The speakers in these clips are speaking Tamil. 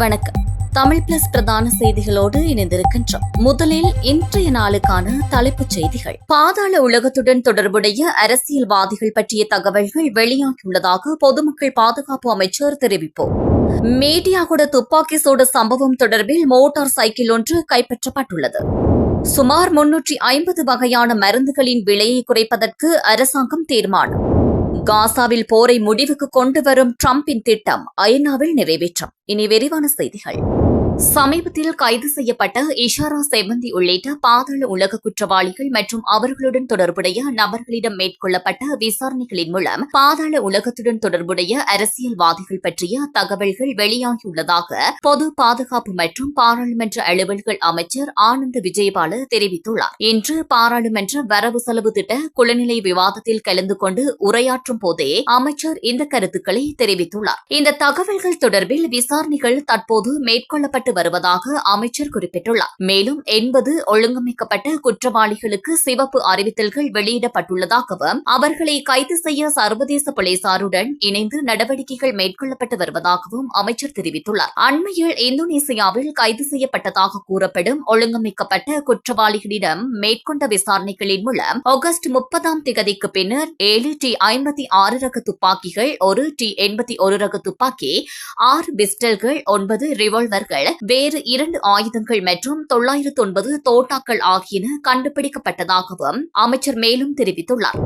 வணக்கம். தமிழ் பிளஸ் பிரதான செய்திகளோடு இணைந்திருக்கின்றோம். முதலில் இன்றைய நாளுக்கான தலைப்புச் செய்திகள். பாதாள உலகத்துடன் தொடர்புடைய அரசியல்வாதிகள் பற்றிய தகவல்கள் வெளியாகியுள்ளதாக பொதுமக்கள் பாதுகாப்பு அமைச்சர் தெரிவிப்பார். மீடியாகுட துப்பாக்கி சூடு சம்பவம் தொடர்பில் மோட்டார் சைக்கிள் ஒன்று கைப்பற்றப்பட்டுள்ளது. சுமார் 350 வகையான மருந்துகளின் விலையை குறைப்பதற்கு அரசாங்கம் தீர்மானம். காசாவில் போரை முடிவுக்கு கொண்டு வரும் டிரம்பின் திட்டம் ஐநாவில் நிறைவேற்றம். இனி விரிவான செய்திகள். சமீபத்தில் கைது செய்யப்பட்ட இஷாரா செவந்தி உள்ளிட்ட பாதாள உலக குற்றவாளிகள் மற்றும் அவர்களுடன் தொடர்புடைய நபர்களிடம் மேற்கொள்ளப்பட்ட விசாரணைகளின் மூலம் பாதாள உலகத்துடன் தொடர்புடைய அரசியல்வாதிகள் பற்றிய தகவல்கள் வெளியாகியுள்ளதாக பொது பாதுகாப்பு மற்றும் பாராளுமன்ற அலுவல்கள் அமைச்சர் ஆனந்த் விஜயபால தெரிவித்துள்ளார். இன்று பாராளுமன்ற வரவு செலவு திட்ட குளநிலை விவாதத்தில் கலந்து கொண்டு உரையாற்றும் போதே அமைச்சர் இந்த கருத்துக்களை தெரிவித்துள்ளார். இந்த தகவல்கள் தொடர்பில் விசாரணைகள் தற்போது மேற்கொள்ளப்பட்டு வருவதாக அமைச்சர் குறிப்பிட்டுள்ளார். மேலும் 80 ஒழுங்கமைக்கப்பட்ட குற்றவாளிகளுக்கு சிவப்பு அறிவித்தல்கள் வெளியிடப்பட்டுள்ளதாகவும் அவர்களை கைது செய்ய சர்வதேச போலீசாருடன் இணைந்து நடவடிக்கைகள் மேற்கொள்ளப்பட்டு வருவதாகவும் அமைச்சர் தெரிவித்துள்ளார். அண்மையில் இந்தோனேசியாவில் கைது செய்யப்பட்டதாக கூறப்படும் ஒழுங்கமைக்கப்பட்ட குற்றவாளிகளிடம் மேற்கொண்ட விசாரணைகளின் மூலம் ஆகஸ்ட் 30ஆம் தேதிக்கு பின்னர் 7 T56 ரக துப்பாக்கிகள், 1 T81 ரக துப்பாக்கி, 6 பிஸ்டல்கள், 9 ரிவால்வர்கள், வேறு 2 ஆயுதங்கள் மற்றும் 909 தோட்டாக்கள் ஆகியன கண்டுபிடிக்கப்பட்டதாகவும் அமைச்சர் மேலும் தெரிவித்துள்ளார்.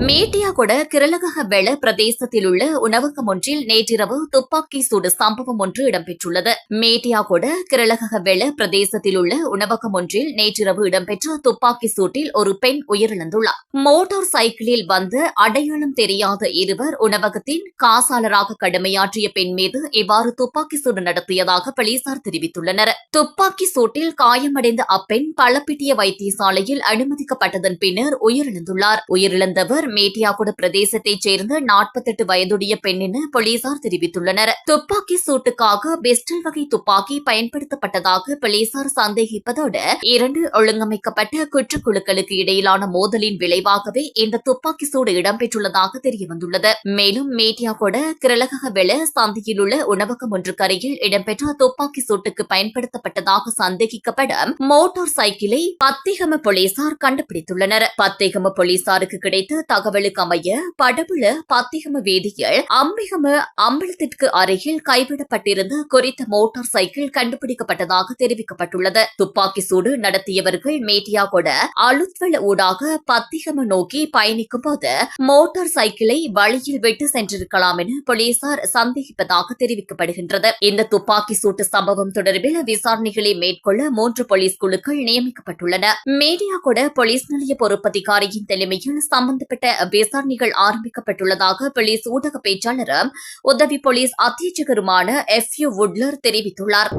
மேட்டியாகொட கிரலகவெள பிரதேசத்தில் உள்ள உணவகம் ஒன்றில் நேற்றிரவு துப்பாக்கி சூடு சம்பவம் ஒன்று இடம்பெற்றுள்ளது. மேட்டியாகொட கிரலகவெள பிரதேசத்தில் உள்ள உணவகம் ஒன்றில் நேற்றிரவு இடம்பெற்ற துப்பாக்கி சூட்டில் ஒரு பெண் உயிரிழந்துள்ளார். மோட்டார் சைக்கிளில் வந்த அடையாளம் தெரியாத இருவர் உணவகத்தின் காசாளராக கடமையாற்றிய பெண் மீது இவ்வாறு துப்பாக்கி சூடு நடத்தியதாக போலீசார் தெரிவித்துள்ளனர். துப்பாக்கி சூட்டில் காயமடைந்த அப்பெண் பலப்பிட்டிய வைத்தியசாலையில் அனுமதிக்கப்பட்டதன் பின்னர் உயிரிழந்துள்ளார். உயிரிழந்தவர் மேட்டியாகுட பிரதேசத்தைச் சேர்ந்த 48 வயதுடைய பெண் என போலீசார் தெரிவித்துள்ளனர். துப்பாக்கி சூட்டுக்காக பிஸ்டல் வகை துப்பாக்கி பயன்படுத்தப்பட்டதாக போலீசார் சந்தேகிப்பதோடு 2 ஒழுங்கமைக்கப்பட்ட குற்றக்குழுக்களுக்கு இடையிலான மோதலின் விளைவாகவே இந்த துப்பாக்கி சூடு இடம்பெற்றுள்ளதாக தெரியவந்துள்ளது. மேலும் மேட்டியாகுட கிரலகவெள சந்தையில் உள்ள உணவகம் ஒன்றுக்கரையில் இடம்பெற்ற துப்பாக்கி சூட்டுக்கு பயன்படுத்தப்பட்டதாக சந்தேகிக்கப்படும் மோட்டார் சைக்கிளை பத்திகம போலீசார் கண்டுபிடித்துள்ளனர். பத்திகம போலீசாருக்கு கிடைத்த தகவலுக்கு அமைய படபுல பத்திகம வீதியில் அம்பிகம அம்பலத்திற்கு அருகில் கைவிடப்பட்டிருந்த குறித்த மோட்டார் சைக்கிள் கண்டுபிடிக்கப்பட்டதாக தெரிவிக்கப்பட்டுள்ளது. துப்பாக்கி சூடு நடத்தியவர்கள் மேட்டியாகொட அலுத்வல ஊடாக பத்திகம நோக்கி பயணிக்கும் போது மோட்டார் சைக்கிளை வழியில் விட்டு சென்றிருக்கலாம் என போலீசார் சந்தேகிப்பதாக தெரிவிக்கப்படுகின்றது. இந்த துப்பாக்கி சூட்டு சம்பவம் தொடர்பில் விசாரணைகளை மேற்கொள்ள 3 போலீஸ் குழுக்கள் நியமிக்கப்பட்டுள்ளன. மேட்டியாகொட போலீஸ் நிலைய பொறுப்பதிகாரியின் தலைமையில் சம்பந்தப்பட்ட விசாரணைகள் ஆரம்பிக்கப்பட்டுள்ளதாக போலீஸ் ஊடக பேச்சாளரும் உதவி போலீஸ் அத்தியட்சகருமான FU வுட்லர் தெரிவித்துள்ளார்.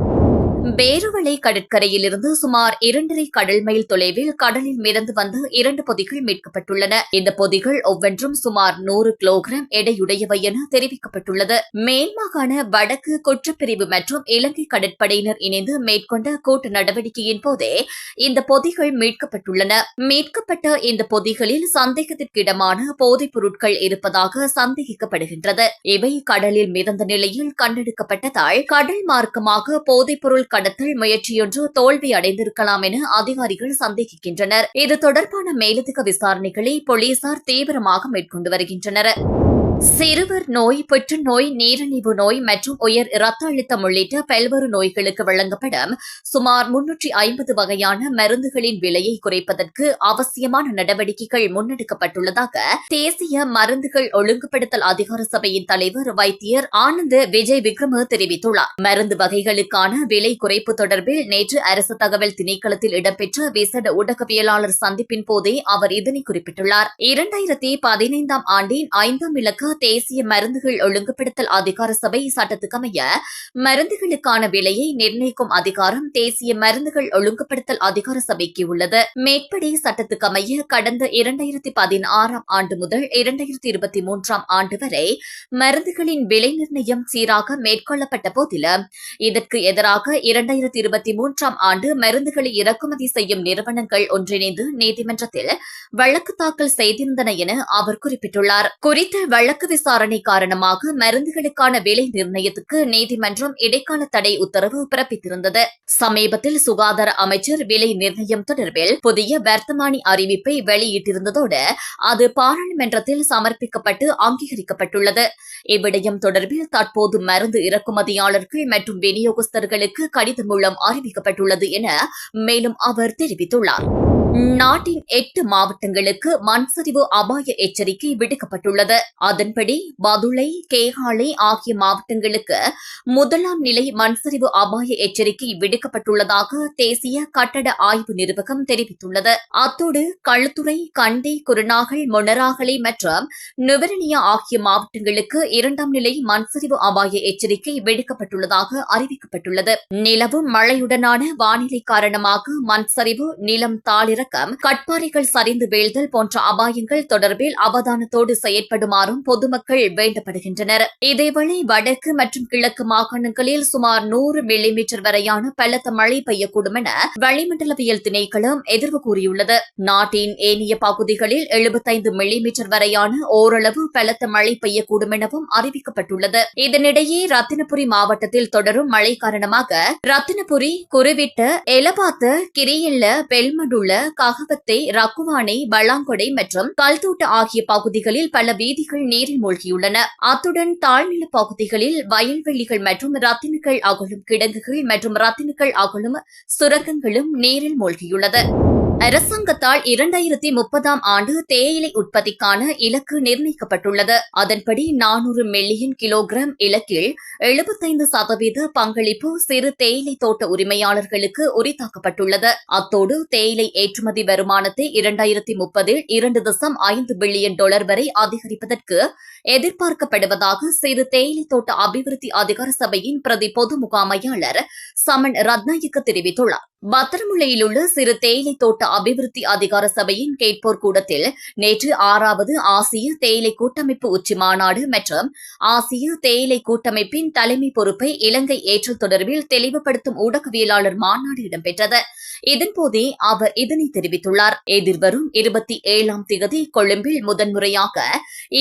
பேருவளை கடற்கரையிலிருந்து சுமார் 2.5 கடல் மைல் தொலைவில் கடலில் மிதந்து வந்த 2 பொதிகள் மீட்கப்பட்டுள்ளன. இந்த பொதிகள் ஒவ்வொன்றும் சுமார் 100 கிலோகிராம் எடையுடையவை என தெரிவிக்கப்பட்டுள்ளது. மேல் மாகாண வடக்கு குற்றப்பிரிவு மற்றும் இலங்கை கடற்படையினர் இணைந்து மேற்கொண்ட கூட்டு நடவடிக்கையின் போதே இந்த பொதிகள் மீட்கப்பட்டுள்ளன. மீட்கப்பட்ட இந்த பொதிகளில் சந்தேகத்திற்கிடமான போதைப் பொருட்கள் இருப்பதாக சந்தேகிக்கப்படுகின்றது. இவை கடலில் மிதந்த நிலையில் கண்டெடுக்கப்பட்டதால் கடல் மார்க்கமாக போதைப்பொருள் கடத்தல் முயற்சியொன்று தோல்வி அடைந்திருக்கலாம் என அதிகாரிகள் சந்தேகிக்கின்றனர். இது தொடர்பான மேலதிக விசாரணைகளை போலீசார் தீவிரமாக மேற்கொண்டு வருகின்றனர். சிறுவர் நோய், புற்றுநோய், நீரிழிவு நோய் மற்றும் உயர் இரத்த அழுத்தம் உள்ளிட்ட பல்வேறு நோய்களுக்கு வழங்கப்படும் சுமார் 350 வகையான மருந்துகளின் விலையை குறைப்பதற்கு அவசியமான நடவடிக்கைகள் முன்னெடுக்கப்பட்டுள்ளதாக தேசிய மருந்துகள் ஒழுங்குபடுத்தல் அதிகார சபையின் தலைவர் வைத்தியர் ஆனந்த் விஜய் விக்ரம தெரிவித்துள்ளார். மருந்து வகைகளுக்கான விலை குறைப்பு தொடர்பில் நேற்று அரசு தகவல் திணைக்களத்தில் இடம்பெற்ற விசேட ஊடகவியலாளர் சந்திப்பின் போதே அவர் இதனை குறிப்பிட்டுள்ளார். 2015ஆம் ஆண்டின் 5ஆம் இலக்க தேசிய மருந்துகள் ஒழுங்குபடுத்தல் அதிகார சபை சட்டத்துக்கமைய மருந்துகளுக்கான விலையை நிர்ணயிக்கும் அதிகாரம் தேசிய மருந்துகள் ஒழுங்குபடுத்தல் அதிகார சபைக்கு உள்ளது. மேற்படி சட்டத்துக்கமைய கடந்த 2016ஆம் ஆண்டு முதல் 2023ஆம் ஆண்டு வரை மருந்துகளின் விலை நிர்ணயம் சீராக மேற்கொள்ளப்பட்ட போதிலும் இதற்கு எதிராக 2023ஆம் ஆண்டு மருந்துகளை இறக்குமதி செய்யும் நிறுவனங்கள் ஒன்றிணைந்து நீதிமன்றத்தில் வழக்கு தாக்கல் செய்திருந்தன என அவர் குறிப்பிட்டுள்ளார். குறித்த வழக்கு வழக்கு விசாரணை காரணமாக மருந்துகளுக்கான விலை நிர்ணயத்துக்கு நீதிமன்றம் இடைக்கால தடை உத்தரவு பிறப்பித்திருந்தது. சமீபத்தில் சுகாதார அமைச்சர் விலை நிர்ணயம் தொடர்பில் புதிய வர்த்தமானி அறிவிப்பை வெளியிட்டிருந்ததோடு அது பாராளுமன்றத்தில் சமர்ப்பிக்கப்பட்டு அங்கீகரிக்கப்பட்டுள்ளது. இவ்விடயம் தொடர்பில் தற்போது மருந்து இறக்குமதியாளர்கள் மற்றும் விநியோகஸ்தர்களுக்கு கடிதம் மூலம் அறிவிக்கப்பட்டுள்ளது என மேலும் அவர் தெரிவித்துள்ளார். நாட்டின் 8 மாவட்டங்களுக்கு மண்சரிவு அபாய எச்சரிக்கை விடுக்கப்பட்டுள்ளது. அதன்படி பதுளை, கேகாலை ஆகிய மாவட்டங்களுக்கு முதலாம் நிலை மண்சரிவு அபாய எச்சரிக்கை விடுக்கப்பட்டுள்ளதாக தேசிய கட்டட ஆய்வு நிர்வாகம் தெரிவித்துள்ளது. அத்தோடு களுத்துறை, கண்டி, குருநாகல், மொனராகலை மற்றும் நுவரெலியா ஆகிய மாவட்டங்களுக்கு 2ஆம் நிலை மண்சரிவு அபாய எச்சரிக்கை விடுக்கப்பட்டுள்ளதாக அறிவிக்கப்பட்டுள்ளது. நிலவும் மழையுடனான வானிலை காரணமாக மண்சரிவு, நிலம் தாளிறக்கம், கட்பாறைகள் சரிந்து வீழ்தல் போன்ற அபாயங்கள் தொடர்பில் அவதானத்தோடு செயற்படுமாறும் பொதுமக்கள் வேண்டப்படுகின்றனர். இதேவேளை வடக்கு மற்றும் கிழக்கு மாகாணங்களில் சுமார் 100 மில்லிமீட்டர் வரையான பலத்த மழை பெய்யக்கூடும் என வளிமண்டலவியல் திணைக்களம் எதிர்வு கூறியுள்ளது. நாட்டின் ஏனைய பகுதிகளில் 75 மில்லிமீட்டர் வரையான ஓரளவு பலத்த மழை பெய்யக்கூடும் எனவும் அறிவிக்கப்பட்டுள்ளது. இதனிடையே ரத்தினபுரி மாவட்டத்தில் தொடரும் மழை காரணமாக ரத்தினபுரி, குருவிட்ட, எலபாத்த, கிரியல்ல, பெல்மடுள்ள, ககவத்தை, ரக்குவானை, பலாங்கொடை மற்றும் கல்தோட்ட ஆகிய பகுதிகளில் பல வீதிகள் நீரில் மூழ்கியுள்ளன. அத்துடன் தாழ்நில பகுதிகளில் வயல்வெளிகள் மற்றும் ரத்தினங்கள் அகலும் கிடங்குகள் மற்றும் ரத்தினங்கள் அகலும் சுரங்கங்களும் நீரில் மூழ்கியுள்ளது. அரசாங்கத்தால் 2030ஆம் ஆண்டு தேயிலை உற்பத்திக்கான இலக்கு நிர்ணயிக்கப்பட்டுள்ளது. அதன்படி 400 மில்லியன் கிலோகிராம் இலக்கில் 75% பங்களிப்பு சிறு தேயிலை தோட்ட உரிமையாளர்களுக்கு உரித்தாக்கப்பட்டுள்ளது. அத்தோடு தேயிலை ஏற்றுமதி வருமானத்தை 2030இல் $2.5 பில்லியன் வரை அதிகரிப்பதற்கு எதிர்பார்க்கப்படுவதாக சிறு தேயிலை தோட்ட அபிவிருத்தி அதிகார சபையின் பிரதி பொது முகாமையாளர் சமன் ரத்நாயக்க தெரிவித்துள்ளார். பத்திரமுல்லையில் உள்ள சிறு தேயிலை தோட்ட அபிவிருத்தி அதிகார சபையின் கேட்போர் கூடத்தில் நேற்று 6வது ஆசிய தேயிலை கூட்டமைப்பு உச்சி மாநாடு மற்றும் ஆசிய தேயிலை கூட்டமைப்பின் தலைமை பொறுப்பை இலங்கை ஏற்றல் தொடர்பில் தெளிவுபடுத்தும் ஊடகவியலாளர் மாநாடு இடம்பெற்றது. இதன்போதே அவர் இதனை தெரிவித்துள்ளார். எதிர்வரும் 27ஆம் தேதி கொழும்பில் முதன்முறையாக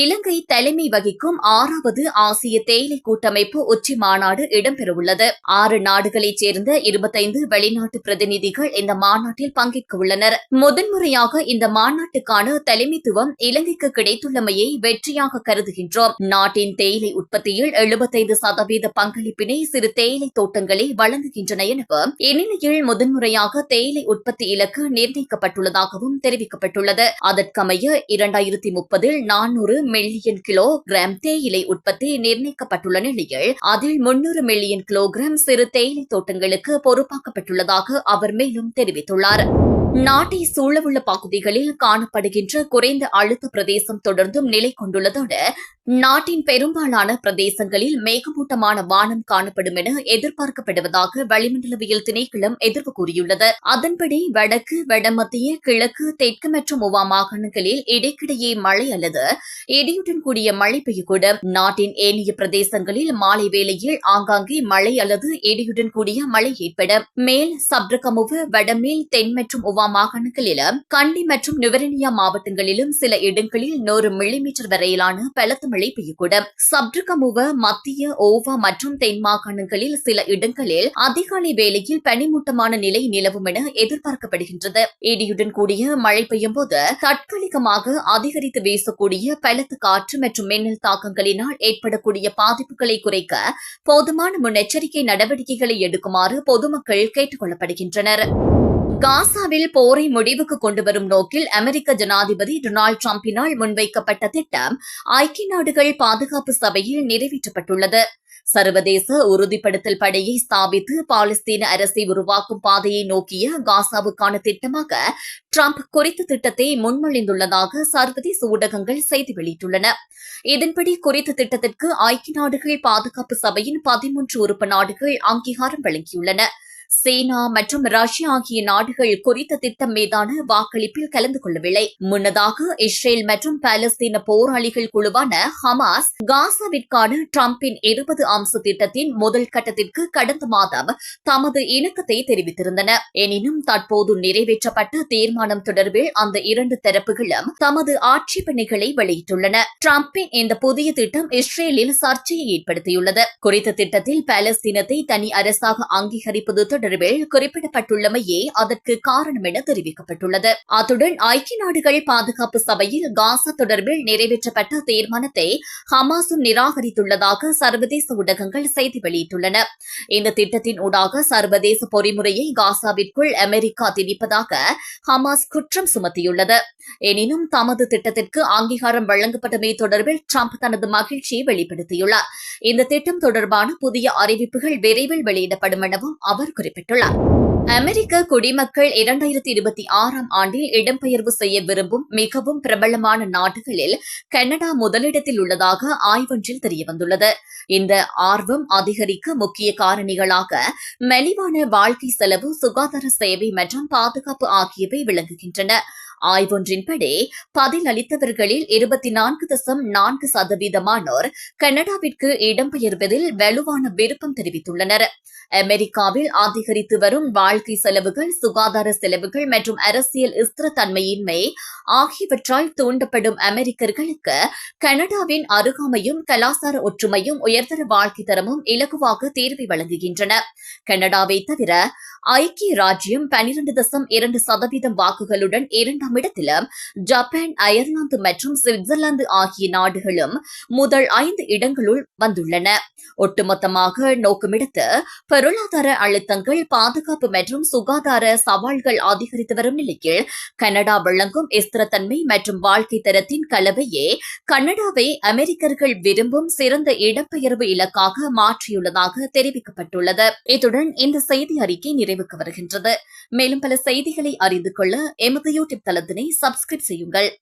இலங்கை தலைமை வகிக்கும் 6வது ஆசிய தேயிலை கூட்டமைப்பு உச்சி மாநாடு இடம்பெறவுள்ளது. 6 நாடுகளைச் சேர்ந்த 25 வெளிநாட்டு பிரதிநிதிகள் இந்த மாநாட்டில் பங்கேற்க உள்ளனர். முதன்முறையாக இந்த மாநாட்டுக்கான தலைமைத்துவம் இலங்கைக்கு கிடைத்துள்ளமையை வெற்றியாக கருதுகின்றோம். நாட்டின் தேயிலை உற்பத்தியில் 75% பங்களிப்பினை சிறு தேயிலை தோட்டங்களே வழங்குகின்றன எனவும் இந்நிலையில் முதன்முறையாக தேயிலை உற்பத்தி இலக்கு நிர்ணயிக்கப்பட்டுள்ளதாகவும் தெரிவிக்கப்பட்டுள்ளது. அதற்கமைய 2030இல் 400 மில்லியன் கிலோகிராம் தேயிலை உற்பத்தி நிர்ணயிக்கப்பட்டுள்ள நிலையில் அதில் 300 மில்லியன் கிலோகிராம் சிறு தேயிலை தோட்டங்களுக்கு பொறுப்பாக்கப்பட்டுள்ளதாக அவர் மேலும் தெரிவித்துள்ளார். நாட்டை சூழவுள்ள பகுதிகளில் காணப்படுகின்ற குறைந்த அழுத்த பிரதேசம் தொடர்ந்தும் நிலை கொண்டுள்ளதோடு நாட்டின் பெரும்பாலான பிரதேசங்களில் மேகமூட்டமான வானம் காணப்படும் என எதிர்பார்க்கப்படுவதாக வளிமண்டலவியல் திணைக்களம் எதிர்வு கூறியுள்ளது. அதன்படி வடக்கு, வடமத்திய, கிழக்கு, தெற்கு மற்றும் உவா மாகாணங்களில் இடைக்கிடையே மழை அல்லது இடியுடன் கூடிய மழை பெய்யக்கூடும். நாட்டின் ஏனைய பிரதேசங்களில் மாலை வேளையில் ஆங்காங்கே மழை அல்லது இடியுடன் கூடிய மழை ஏற்படும். மேல் சப்ரகமுவ, வடமேல், தென் மற்றும் உவா மாகாணங்களிலும் கண்டி மற்றும் நுவரெலியா மாவட்டங்களிலும் சில இடங்களில் 100 மில்லிமீட்டர் வரையிலான பலத்த மழை பெய்யக்கூடும். சப்ரகமுவ, மத்திய, ஓவா மற்றும் தென் மாகாணங்களில் சில இடங்களில் அதிகாலை வேளையில் பனிமூட்டமான நிலை நிலவும் என எதிர்பார்க்கப்படுகின்றது. இடியுடன் கூடிய மழை பெய்யும் போது தற்காலிகமாக அதிகரித்து வீசக்கூடிய பலத்த காற்று மற்றும் மின்னல் தாக்கங்களினால் ஏற்படக்கூடிய பாதிப்புகளை குறைக்க போதுமான முன்னெச்சரிக்கை நடவடிக்கைகளை எடுக்குமாறு பொதுமக்கள் கேட்டுக் கொள்ளப்படுகின்றனர். காசாவில் போரை முடிவுக்கு கொண்டுவரும் நோக்கில் அமெரிக்க ஜனாதிபதி டொனால்டு டிரம்பினால் முன்வைக்கப்பட்ட திட்டம் ஐக்கிய நாடுகள் பாதுகாப்பு சபையில் நிறைவேற்றப்பட்டுள்ளது. சர்வதேச உறுதிப்படுத்தல் படையை ஸ்தாபித்து பாலஸ்தீன அரசை உருவாக்கும் பாதையை நோக்கிய காசாவுக்கான திட்டமாக டிரம்ப் குறித்த திட்டத்தை முன்மொழிந்துள்ளதாக சர்வதேச ஊடகங்கள் செய்தி வெளியிட்டுள்ளன. இதன்படி குறித்த திட்டத்திற்கு ஐக்கிய நாடுகள் பாதுகாப்பு சபையின் 13 உறுப்பு நாடுகள் அங்கீகாரம் வழங்கியுள்ளன. சீனா மற்றும் ரஷ்யா ஆகிய நாடுகள் குறித்த திட்டம் மீதான வாக்களிப்பில் கலந்து கொள்ளவில்லை. முன்னதாக இஸ்ரேல் மற்றும் பாலஸ்தீன போராளிகள் குழுவான ஹமாஸ் காசாவிற்கான டிரம்பின் 20 அம்ச திட்டத்தின் முதல் கட்டத்திற்கு கடந்த மாதம் தமது இணக்கத்தை தெரிவித்திருந்தன. எனினும் தற்போது நிறைவேற்றப்பட்ட தீர்மானம் தொடர்பில் அந்த இரண்டு தரப்புகளும் தமது ஆட்சேபனைகளை வெளியிட்டுள்ளன. டிரம்பின் இந்த புதிய திட்டம் இஸ்ரேலில் சர்ச்சையை ஏற்படுத்தியுள்ளது. குறித்த திட்டத்தில் பாலஸ்தீனத்தை தனி அரசாக அங்கீகரிப்பது தொடர்பில் குறிப்பிடப்பட்டுள்ளமையே அதற்கு காரணம் என தெரிவிக்கப்பட்டுள்ளது. அத்துடன் ஐக்கிய நாடுகள் பாதுகாப்பு சபையில் காசா தொடர்பில் நிறைவேற்றப்பட்ட தீர்மானத்தை ஹமாஸும் நிராகரித்துள்ளதாக சர்வதேச ஊடகங்கள் செய்தி வெளியிட்டுள்ளன. இந்த திட்டத்தின் ஊடாக சர்வதேச பொறிமுறையை காசாவிற்குள் அமெரிக்கா திணிப்பதாக ஹமாஸ் குற்றம் சுமத்தியுள்ளது. எனினும் தமது திட்டத்திற்கு அங்கீகாரம் வழங்கப்பட்டமை தொடர்பில் டிரம்ப் தனது மகிழ்ச்சியை வெளிப்படுத்தியுள்ளார். இந்த திட்டம் தொடர்பான புதிய அறிவிப்புகள் விரைவில் வெளியிடப்படும் எனவும் அவர் குறிப்பிட்டுள்ளார். அமெரிக்க குடிமக்கள் 2026 ஆண்டில் இடம்பெயர்வு செய்ய விரும்பும் மிகவும் பிரபலமான நாடுகளில் கனடா முதலிடத்தில் உள்ளதாக ஆய்வொன்றில் தெரியவந்துள்ளது. இந்த ஆர்வம் அதிகரிக்க முக்கிய காரணிகளாக மலிவான வாழ்க்கை செலவு, சுகாதார சேவை மற்றும் பாதுகாப்பு ஆகியவை விளங்குகின்றன. ஆய்வொன்றின்படி பதில் அளித்தவர்களில் 24.4% கனடாவிற்கு இடம்பெயர்வதில் வலுவான விருப்பம் தெரிவித்துள்ளனர். அமெரிக்காவில் அதிகரித்து வரும் வாழ்க்கை செலவுகள், சுகாதார செலவுகள் மற்றும் அரசியல் ஸ்திரத்தன்மையின்மை ஆகியவற்றால் தூண்டப்படும் அமெரிக்கர்களுக்கு கனடாவின் அருகாமையும் கலாச்சார ஒற்றுமையும் உயர்தர வாழ்க்கை தரமும் இலகுவாக தீர்வை வழங்குகின்றன. கனடாவை தவிர ஐக்கிய ராஜ்யம் 12.2% வாக்குகளுடன் 2ஆம் இடத்திலும், ஜப்பான், அயர்லாந்து மற்றும் சுவிட்சர்லாந்து ஆகிய நாடுகளும் முதல் 5 இடங்களுள் வந்துள்ளன. ஒட்டுமொத்தமாக நோக்கமெடுத்து பொருளாதார அழுத்தங்கள், பாதுகாப்பு மற்றும் சுகாதார சவால்கள் அதிகரித்து வரும் நிலையில் கனடா வழங்கும் ஸ்திரத்தன்மை மற்றும் வாழ்க்கை தரத்தின் கலவையே கனடாவை அமெரிக்கர்கள் விரும்பும் சிறந்த இடம்பெயர்வு இலக்காக மாற்றியுள்ளதாக தெரிவிக்கப்பட்டுள்ளது. இத்துடன் இந்த செய்தி அறிக்கை நிறைவுக்கு வருகின்றது. மேலும் பல செய்திகளை அறிந்து கொள்ள எமது யூடியூப் தளத்தினை சப்ஸ்கிரைப் செய்யுங்கள்.